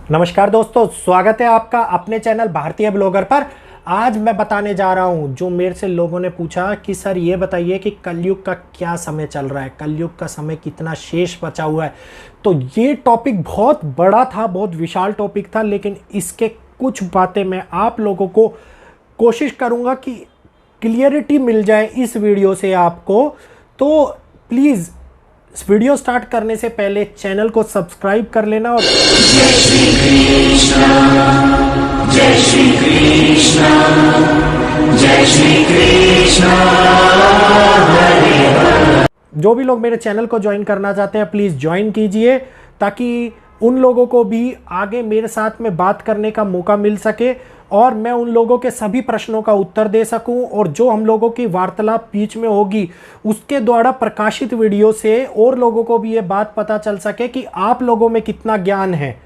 नमस्कार दोस्तों, स्वागत है आपका अपने चैनल भारतीय ब्लॉगर पर। आज मैं बताने जा रहा हूं, जो मेरे से लोगों ने पूछा कि सर ये बताइए कि कलयुग का क्या समय चल रहा है, कलयुग का समय कितना शेष बचा हुआ है। तो ये टॉपिक बहुत बड़ा था, बहुत विशाल टॉपिक था, लेकिन इसके कुछ बातें मैं आप लोगों को कोशिश करूंगा कि क्लियरिटी मिल जाए इस वीडियो से आपको। तो प्लीज़ इस वीडियो स्टार्ट करने से पहले चैनल को सब्सक्राइब कर लेना और जय श्री कृष्ण, जय श्री कृष्ण, जय श्री कृष्ण, हरे हरे। जो भी लोग मेरे चैनल को ज्वाइन करना चाहते हैं प्लीज़ ज्वाइन कीजिए, ताकि उन लोगों को भी आगे मेरे साथ में बात करने का मौका मिल सके और मैं उन लोगों के सभी प्रश्नों का उत्तर दे सकूं। और जो हम लोगों की वार्तालाप बीच में होगी उसके द्वारा प्रकाशित वीडियो से और लोगों को भी ये बात पता चल सके कि आप लोगों में कितना ज्ञान है,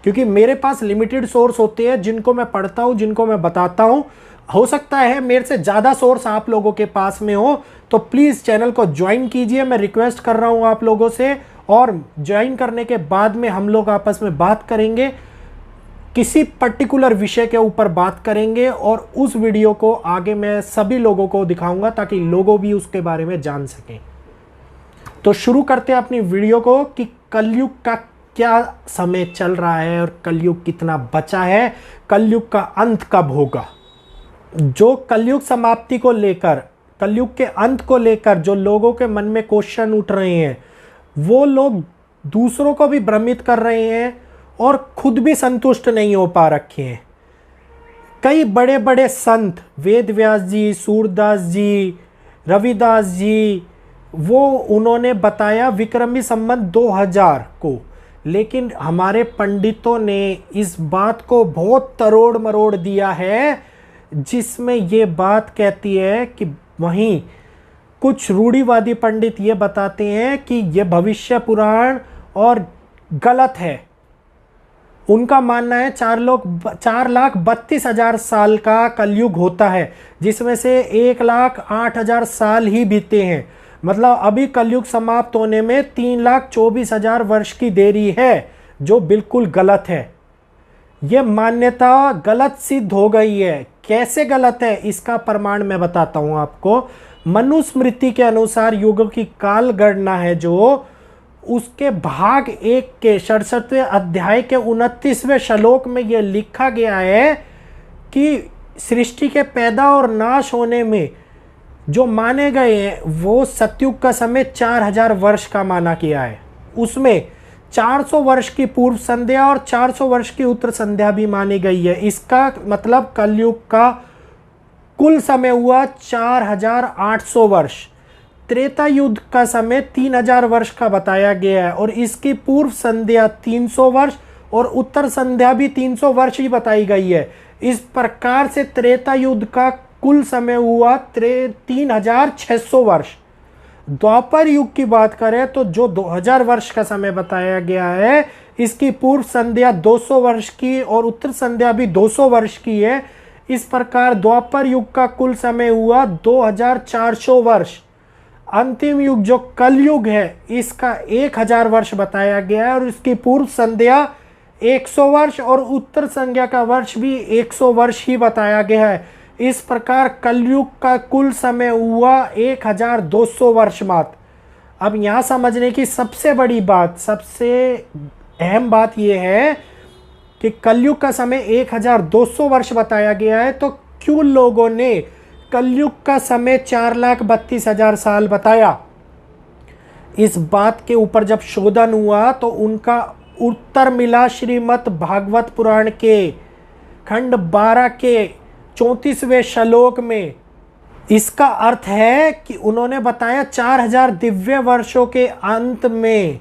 क्योंकि मेरे पास लिमिटेड सोर्स होते हैं जिनको मैं पढ़ता हूं, जिनको मैं बताता हूं। हो सकता है मेरे से ज़्यादा सोर्स आप लोगों के पास में हो, तो प्लीज़ चैनल को ज्वाइन कीजिए, मैं रिक्वेस्ट कर रहा हूं आप लोगों से। और ज्वाइन करने के बाद में हम लोग आपस में बात करेंगे, किसी पर्टिकुलर विषय के ऊपर बात करेंगे और उस वीडियो को आगे मैं सभी लोगों को दिखाऊंगा ताकि लोगों भी उसके बारे में जान सकें। तो शुरू करते हैं अपनी वीडियो को कि कलयुग का क्या समय चल रहा है और कलयुग कितना बचा है, कलयुग का अंत कब होगा। जो कलयुग समाप्ति को लेकर, कलयुग के अंत को लेकर जो लोगों के मन में क्वेश्चन उठ रहे हैं, वो लोग दूसरों को भी भ्रमित कर रहे हैं और खुद भी संतुष्ट नहीं हो पा रखे हैं। कई बड़े बड़े संत, वेद व्यास जी, सूरदास जी, रविदास जी, वो उन्होंने बताया विक्रमी संवत 2000 को, लेकिन हमारे पंडितों ने इस बात को बहुत तरोड़ मरोड़ दिया है, जिसमें ये बात कहती है कि वहीं कुछ रूढ़िवादी पंडित ये बताते हैं कि ये भविष्य पुराण और गलत है। उनका मानना है 4,32,000 साल का कलयुग होता है, जिसमें से 1,08,000 साल ही बीते हैं। मतलब अभी कलयुग समाप्त होने में 3,24,000 वर्ष की देरी है, जो बिल्कुल गलत है। यह मान्यता गलत सिद्ध हो गई है। कैसे गलत है इसका प्रमाण मैं बताता हूं आपको। मनुस्मृति के अनुसार युग की काल गणना है, जो उसके भाग 1 के 67वें अध्याय के 29वें श्लोक में यह लिखा गया है कि सृष्टि के पैदा और नाश होने में जो माने गए हैं वो सतयुग का समय 4,000 वर्ष का माना गया है। उसमें 400 वर्ष की पूर्व संध्या और 400 वर्ष की उत्तर संध्या भी मानी गई है। इसका मतलब कलयुग का कुल समय हुआ 4,800 वर्ष। त्रेता युद्ध का समय 3,000 वर्ष का बताया गया है और इसकी पूर्व संध्या 300 वर्ष और उत्तर संध्या भी 300 वर्ष ही बताई गई है। इस प्रकार से त्रेता युद्ध का कुल समय हुआ 3,600 वर्ष। द्वापर युग की बात करें तो जो 2000 वर्ष का समय बताया गया है, इसकी पूर्व संध्या 200 वर्ष की और उत्तर संध्या भी 200 वर्ष की है। इस प्रकार द्वापर युग का कुल समय हुआ 2,400 वर्ष। अंतिम युग जो कलयुग है, इसका 1,000 वर्ष बताया गया है और इसकी पूर्व संध्या 100 वर्ष और उत्तर संध्या का वर्ष भी 100 वर्ष ही बताया गया है। इस प्रकार कलयुग का कुल समय हुआ 1,200 वर्ष मात्र। अब यहाँ समझने की सबसे बड़ी बात, सबसे अहम बात यह है कि कलयुग का समय 1,200 वर्ष बताया गया है, तो क्यों लोगों ने कलयुग का समय 4,32,000 साल बताया। इस बात के ऊपर जब शोधन हुआ तो उनका उत्तर मिला श्रीमद् भागवत पुराण के खंड 12 के 34वें श्लोक में। इसका अर्थ है कि उन्होंने बताया 4,000 दिव्य वर्षों के अंत में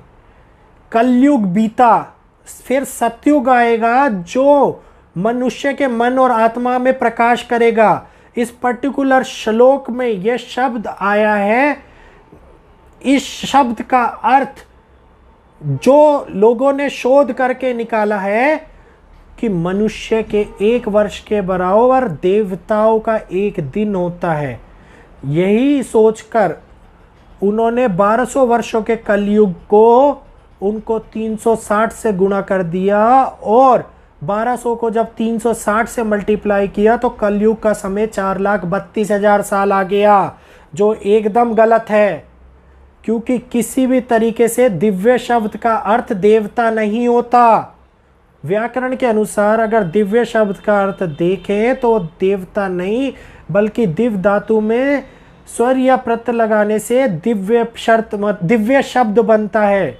कलयुग बीता, फिर सतयुग आएगा जो मनुष्य के मन और आत्मा में प्रकाश करेगा। इस पर्टिकुलर श्लोक में यह शब्द आया है। इस शब्द का अर्थ जो लोगों ने शोध करके निकाला है कि मनुष्य के 1 वर्ष के बराबर देवताओं का 1 दिन होता है। यही सोचकर उन्होंने 1200 वर्षों के कलयुग को उनको 360 से गुणा कर दिया और 1200 को जब 360 से मल्टीप्लाई किया तो कलयुग का समय 4,32,000 साल आ गया, जो एकदम गलत है, क्योंकि किसी भी तरीके से दिव्य शब्द का अर्थ देवता नहीं होता। व्याकरण के अनुसार अगर दिव्य शब्द का अर्थ देखें तो देवता नहीं बल्कि दिव्य धातु में स्वर या प्रत्यय लगाने से दिव्य शब्द बनता है।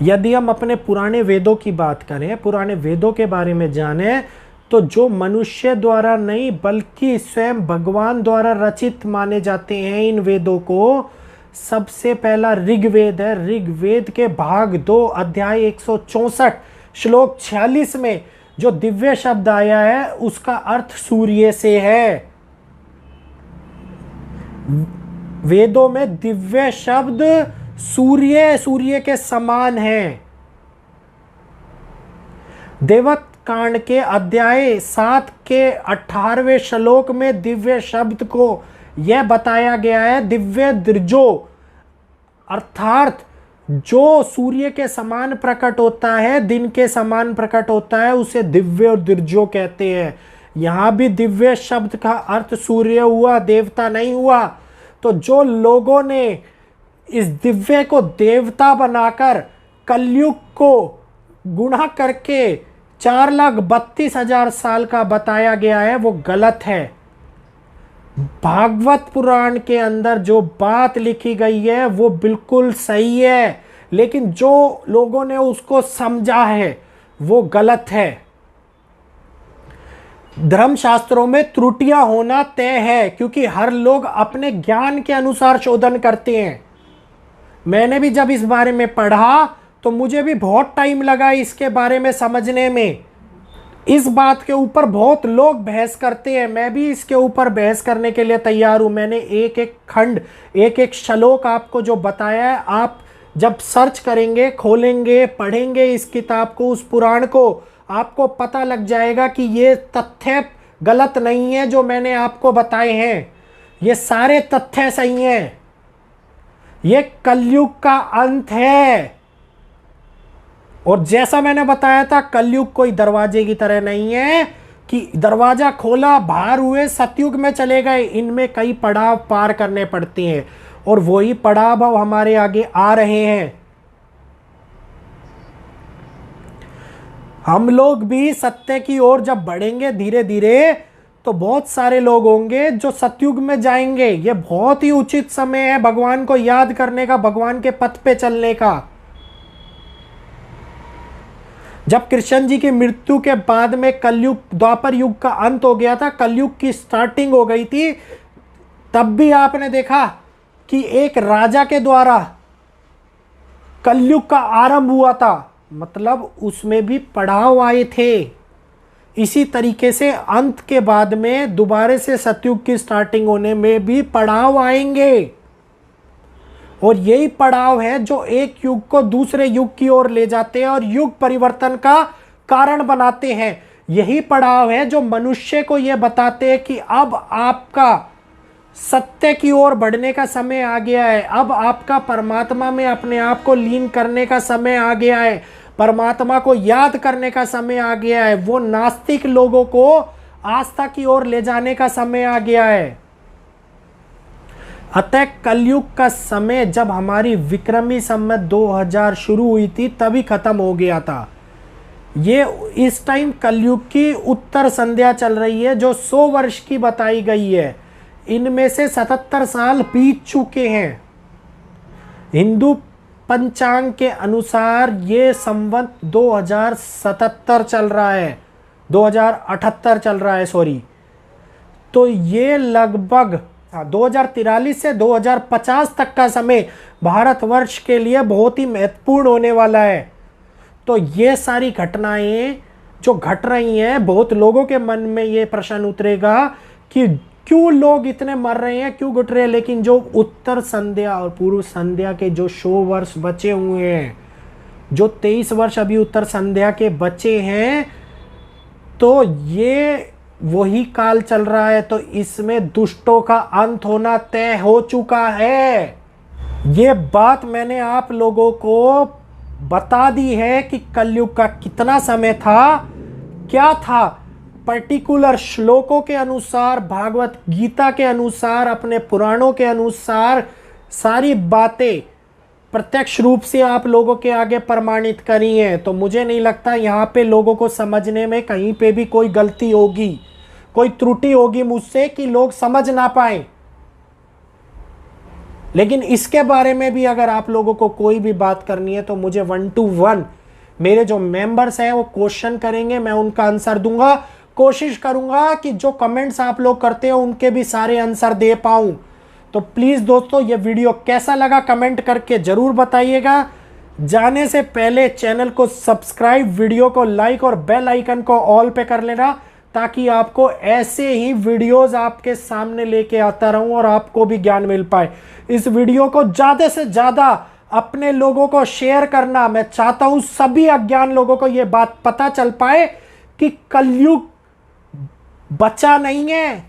यदि हम अपने पुराने वेदों की बात करें, पुराने वेदों के बारे में जानें, तो जो मनुष्य द्वारा नहीं बल्कि स्वयं भगवान द्वारा रचित माने जाते हैं इन वेदों को, सबसे पहला ऋग्वेद है। ऋग्वेद के भाग 2 अध्याय 164 श्लोक 46 में जो दिव्य शब्द आया है उसका अर्थ सूर्य से है। वेदों में दिव्य शब्द सूर्य के समान है। देवत कांड के अध्याय 7 के 18वें श्लोक में दिव्य शब्द को यह बताया गया है, दिव्य दृजो, अर्थात जो सूर्य के समान प्रकट होता है, दिन के समान प्रकट होता है, उसे दिव्य और दृजो कहते हैं। यहां भी दिव्य शब्द का अर्थ सूर्य हुआ, देवता नहीं हुआ। तो जो लोगों ने इस दिव्य को देवता बनाकर कलयुग को गुणा करके 4,32,000 साल का बताया गया है, वो गलत है। भागवत पुराण के अंदर जो बात लिखी गई है वो बिल्कुल सही है, लेकिन जो लोगों ने उसको समझा है वो गलत है। धर्मशास्त्रों में त्रुटियां होना तय है, क्योंकि हर लोग अपने ज्ञान के अनुसार शोधन करते हैं। मैंने भी जब इस बारे में पढ़ा तो मुझे भी बहुत टाइम लगा इसके बारे में समझने में। इस बात के ऊपर बहुत लोग बहस करते हैं, मैं भी इसके ऊपर बहस करने के लिए तैयार हूं। मैंने एक एक खंड, एक एक श्लोक आपको जो बताया है, आप जब सर्च करेंगे, खोलेंगे, पढ़ेंगे इस किताब को, उस पुराण को, आपको पता लग जाएगा कि ये तथ्य गलत नहीं है जो मैंने आपको बताए हैं। ये सारे तथ्य सही हैं। ये कलयुग का अंत है। और जैसा मैंने बताया था, कलयुग कोई दरवाजे की तरह नहीं है कि दरवाजा खोला, बाहर हुए, सतयुग में चले गए। इनमें कई पड़ाव पार करने पड़ते हैं और वही पड़ाव अब हमारे आगे आ रहे हैं। हम लोग भी सत्य की ओर जब बढ़ेंगे धीरे धीरे, तो बहुत सारे लोग होंगे जो सतयुग में जाएंगे। ये बहुत ही उचित समय है भगवान को याद करने का, भगवान के पथ पे चलने का। जब कृष्ण जी की मृत्यु के बाद में कलयुग, द्वापर युग का अंत हो गया था, कलयुग की स्टार्टिंग हो गई थी, तब भी आपने देखा कि एक राजा के द्वारा कलयुग का आरंभ हुआ था। मतलब उसमें भी पड़ाव आए थे। इसी तरीके से अंत के बाद में दोबारा से सतयुग की स्टार्टिंग होने में भी पड़ाव आएंगे, और यही पड़ाव है जो एक युग को दूसरे युग की ओर ले जाते हैं और युग परिवर्तन का कारण बनाते हैं। यही पड़ाव है जो मनुष्य को यह बताते हैं कि अब आपका सत्य की ओर बढ़ने का समय आ गया है, अब आपका परमात्मा में अपने आप को लीन करने का समय आ गया है, परमात्मा को याद करने का समय आ गया है, वो नास्तिक लोगों को आस्था की ओर ले जाने का समय आ गया है। अतः कलयुग का समय जब हमारी विक्रमी संवत 2000 शुरू हुई थी तभी खत्म हो गया था। ये इस टाइम कलयुग की उत्तर संध्या चल रही है जो 100 वर्ष की बताई गई है। इनमें से 77 साल बीत चुके हैं। हिंदू पंचांग के अनुसार ये संवत 2077 चल रहा है, 2078 चल रहा है, सॉरी। तो ये लगभग 2043 से 2050 तक का समय भारतवर्ष के लिए बहुत ही महत्वपूर्ण होने वाला है। तो ये सारी घटनाएं जो घट रही हैं, बहुत लोगों के मन में ये प्रश्न उतरेगा कि क्यों लोग इतने मर रहे हैं, क्यों घट रहे हैं। लेकिन जो उत्तर संध्या और पूर्व संध्या के जो 100 वर्ष बचे हुए हैं, जो 23 वर्ष अभी उत्तर संध्या के बचे हैं, तो ये वही काल चल रहा है। तो इसमें दुष्टों का अंत होना तय हो चुका है। ये बात मैंने आप लोगों को बता दी है कि कलयुग का कितना समय था, क्या था। पर्टिकुलर श्लोकों के अनुसार, भागवत गीता के अनुसार, अपने पुराणों के अनुसार सारी बातें प्रत्यक्ष रूप से आप लोगों के आगे प्रमाणित करी हैं। तो मुझे नहीं लगता यहाँ पे लोगों को समझने में कहीं पे भी कोई गलती होगी, कोई त्रुटि होगी मुझसे कि लोग समझ ना पाए। लेकिन इसके बारे में भी अगर आप लोगों को कोई भी बात करनी है तो मुझे 1 to 1 मेरे जो मेंबर्स हैं वो क्वेश्चन करेंगे, मैं उनका आंसर दूंगा। कोशिश करूंगा कि जो कमेंट्स आप लोग करते हो उनके भी सारे आंसर दे पाऊं। तो प्लीज दोस्तों, ये वीडियो कैसा लगा कमेंट करके जरूर बताइएगा। जाने से पहले चैनल को सब्सक्राइब, वीडियो को लाइक और बेल आइकन को ऑल पे कर लेना, ताकि आपको ऐसे ही वीडियोस आपके सामने लेके आता रहूं और आपको भी ज्ञान मिल पाए। इस वीडियो को ज्यादा से ज्यादा अपने लोगों को शेयर करना। मैं चाहता हूं सभी अज्ञान लोगों को यह बात पता चल पाए कि कलयुग बचा नहीं है,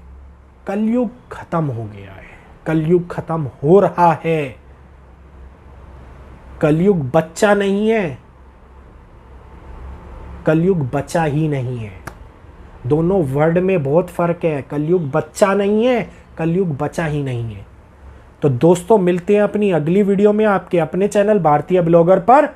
कलयुग खत्म हो गया है, कलयुग खत्म हो रहा है। कलयुग बच्चा नहीं है, कलयुग बचा ही नहीं है। दोनों वर्ड में बहुत फर्क है। कलयुग बच्चा नहीं है, कलयुग बचा ही नहीं है। तो दोस्तों, मिलते हैं अपनी अगली वीडियो में आपके अपने चैनल भारतीय ब्लॉगर पर।